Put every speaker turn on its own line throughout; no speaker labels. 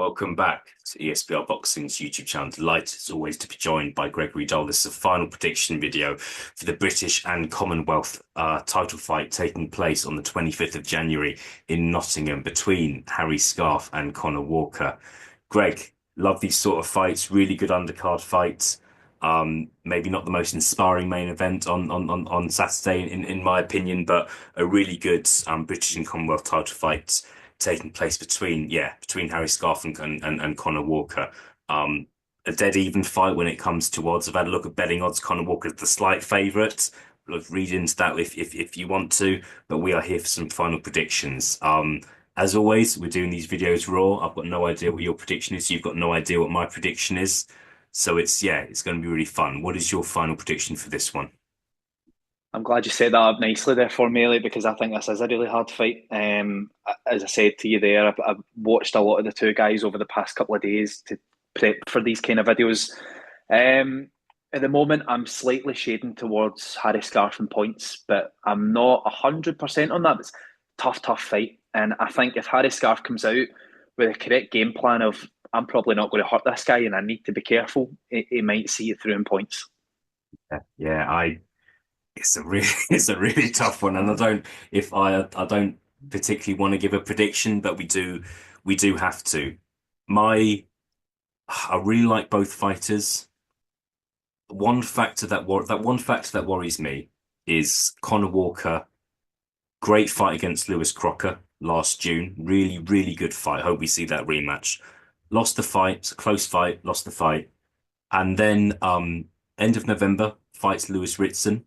Welcome back to ESBR Boxing's YouTube channel. Delighted as always to be joined by Gregory Dole. This is a final prediction video for the British and Commonwealth title fight taking place on the 25th of January in Nottingham between Harry Scarff and Conor Walker. Greg, love these sort of fights, really good undercard fights. Maybe not the most inspiring main event on Saturday in my opinion, but a really good British and Commonwealth title fight taking place between Harry Scarff and Conor Walker. A dead even fight when it comes to odds. I've had a look at betting odds. Conor Walker's the slight favourite. Look, read into that if you want to, but we are here for some final predictions. As always, we're doing these videos raw. I've got no idea what your prediction is. You've got no idea what my prediction is. So it's going to be really fun. What is your final prediction for this one?
I'm glad you set that up nicely there for me, Elliot, because I think this is a really hard fight. As I said to you there, I've watched a lot of the two guys over the past couple of days to prep for these kind of videos. At the moment, I'm slightly shading towards Harry Scarff in points, but I'm not 100% on that. It's a tough fight. And I think if Harry Scarff comes out with a correct game plan of, I'm probably not going to hurt this guy and I need to be careful, he might see it through in points.
Yeah, it's a really tough one, and I don't particularly want to give a prediction, but we do have to. My I really like both fighters. One factor that worries me is Conor Walker. Great fight against Lewis Crocker last June. Really good fight. Hope we see that rematch. Lost the fight, close fight, lost the fight, and then end of November fights Lewis Ritson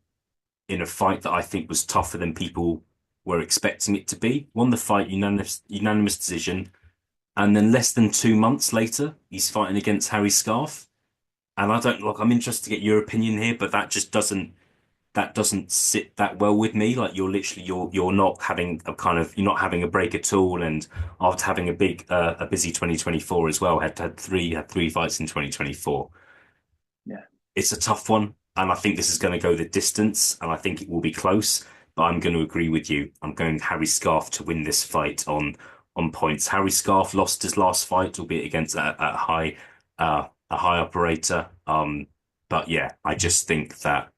in a fight that I think was tougher than people were expecting it to be. Won the fight unanimous decision, and then less than 2 months later, he's fighting against Harry Scarff. And I don't look. I'm interested to get your opinion here, but that doesn't sit that well with me. Like you're not having you're not having a break at all, and after having a busy 2024 as well, had three fights in 2024.
Yeah.
It's a tough one, and I think this is going to go the distance, and I think it will be close. But I'm going to agree with you. I'm going Harry Scarff to win this fight on points. Harry Scarff lost his last fight, albeit against a high operator. But yeah, I just think that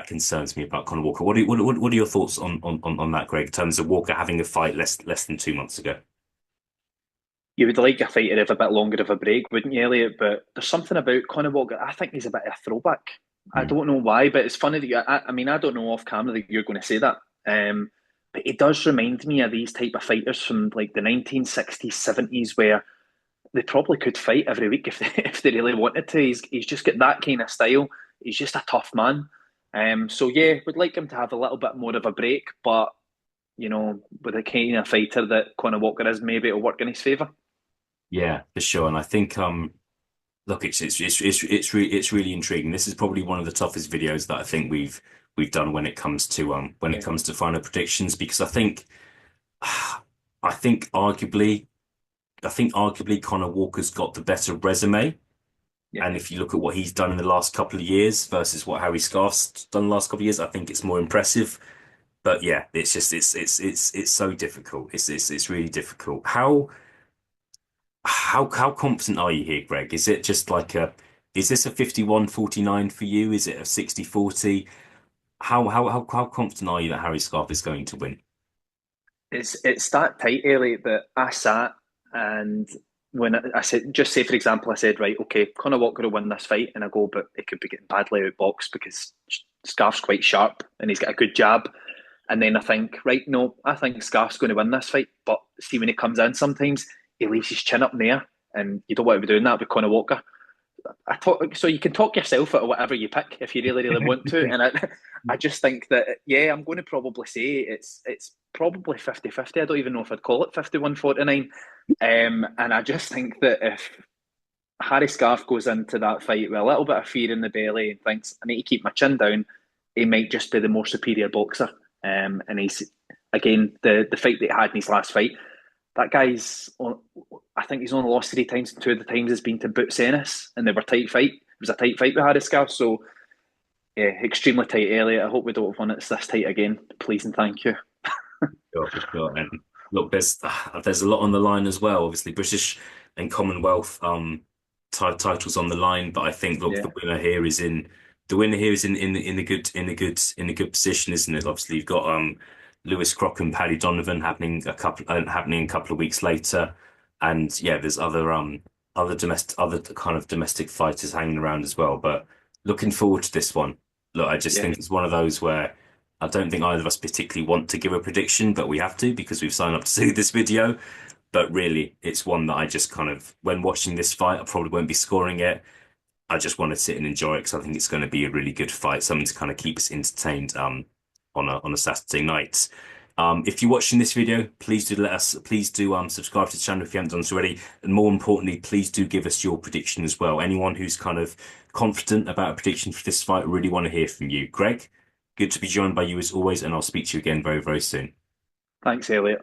concerns me about Conor Walker. What are your thoughts on that, Greg? In terms of Walker having a fight less than 2 months ago.
You would like a fighter to have a bit longer of a break, wouldn't you, Elliot? But there's something about Conor Walker. I think he's a bit of a throwback. I
Mm.
don't know why, but it's funny that I mean, I don't know off camera that you're going to say that. But he does remind me of these type of fighters from like the 1960s, 70s, where they probably could fight every week if if they really wanted to. He's just got that kind of style. He's just a tough man. So yeah, would like him to have a little bit more of a break, but with the kind of fighter that Conor Walker is, maybe it'll work in his favour.
Yeah, for sure. And I think look, it's really intriguing. This is probably one of the toughest videos that I think we've done when it comes to when it
Yeah,
comes to final predictions, because I think arguably Conor Walker's got the better resume.
yeah.
And if you look at what he's done in the last couple of years versus what Harry Scarff's done the last couple of years, I think it's more impressive. But yeah, it's so difficult. It's really difficult. How confident are you here, Greg? Is it just is this a 51-49 for you? Is it a 60-40? How confident are you that Harry Scarff is going to win?
It's that tight, Elliot, that I sat and when I said, just say for example, I said, right, okay, Conor Walker will win this fight, and I go, but it could be getting badly outboxed because Scarf's quite sharp and he's got a good jab. And then I think, right, no, I think Scarf's going to win this fight. But see, when he comes in, sometimes he leaves his chin up in the air, and you don't want to be doing that with Conor Walker. I talk so you can talk yourself out of whatever you pick if you really want to, and I just think that yeah, I'm going to probably say it's probably 50-50. I don't even know if I'd call it 51-49. And I just think that if Harry Scarff goes into that fight with a little bit of fear in the belly and thinks I need to keep my chin down, he might just be the more superior boxer. And he's again the fight that he had in his last fight. That guy's, I think he's only lost 3 times, and 2 of the times has been to Boots Ennis, and they were tight fight. It was a tight fight with Harry Scarff, so yeah, extremely tight, Elliot. I hope we don't want it this tight again. Please and thank you.
Sure, for sure. And look, there's a lot on the line as well. Obviously, British and Commonwealth titles on the line, but I think look,
Yeah,
the winner here is in a good position, isn't it? Obviously, you've got Lewis Crock and Paddy Donovan happening a couple of weeks later, and yeah, there's other kind of domestic fighters hanging around as well. But looking forward to this one. Look, I just
yeah.
think it's one of those where I don't think either of us particularly want to give a prediction, but we have to because we've signed up to do this video. But really, it's one that I just kind of, when watching this fight, I probably won't be scoring it. I just want to sit and enjoy it because I think it's going to be a really good fight, something to kind of keep us entertained on a Saturday night. If you're watching this video, please do subscribe to the channel if you haven't done so already, and more importantly, please do give us your prediction as well. Anyone who's kind of confident about a prediction for this fight, really want to hear from you. Greg, good to be joined by you as always, and I'll speak to you again very, very soon.
Thanks, Elliot.